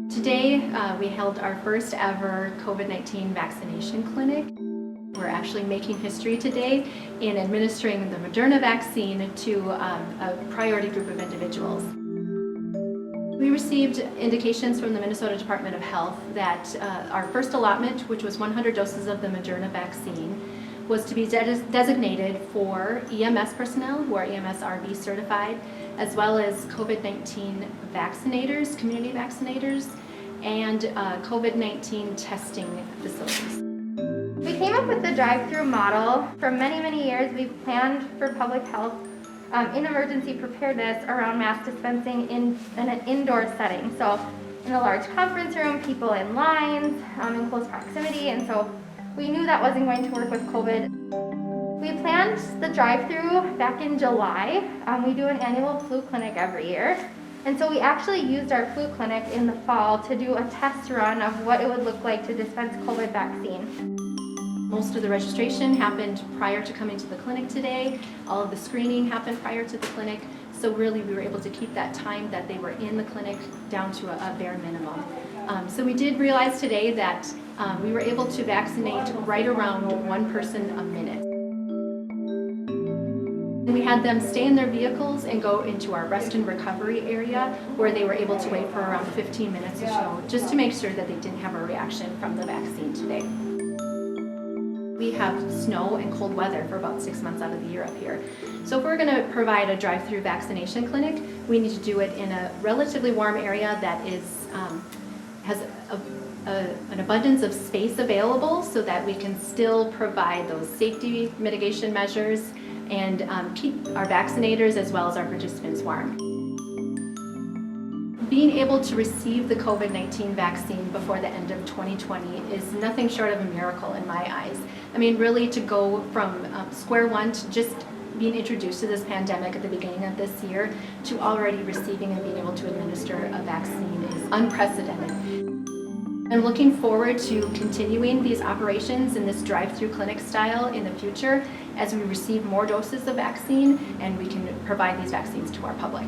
Today, we held our first ever COVID-19 vaccination clinic. We're actually making history today in administering the Moderna vaccine to a priority group of individuals. We received indications from the Minnesota Department of Health that our first allotment, which was 100 doses of the Moderna vaccine, was to be designated for EMS personnel who are EMS-RB certified, as well as COVID-19 vaccinators, community vaccinators, and COVID-19 testing facilities. We came up with the drive-through model. For many, many years, we've planned for public health in emergency preparedness around mass dispensing in an indoor setting. So in a large conference room, people in lines, in close proximity, and so we knew that wasn't going to work with COVID. We planned the drive-through back in July. We do an annual flu clinic every year. And so we actually used our flu clinic in the fall to do a test run of what it would look like to dispense COVID vaccine. Most of the registration happened prior to coming to the clinic today. All of the screening happened prior to the clinic. So really we were able to keep that time that they were in the clinic down to a bare minimum. So we did realize today that we were able to vaccinate right around one person a minute. We had them stay in their vehicles and go into our rest and recovery area where they were able to wait for around 15 minutes or so, just to make sure that they didn't have a reaction from the vaccine today. We have snow and cold weather for about 6 months out of the year up here. So if we're going to provide a drive-through vaccination clinic, we need to do it in a relatively warm area that has an abundance of space available so that we can still provide those safety mitigation measures and keep our vaccinators as well as our participants warm. Being able to receive the COVID-19 vaccine before the end of 2020 is nothing short of a miracle in my eyes. I mean, really to go from square one to just being introduced to this pandemic at the beginning of this year to already receiving and being able to administer a vaccine is unprecedented. I'm looking forward to continuing these operations in this drive-through clinic style in the future as we receive more doses of vaccine and we can provide these vaccines to our public.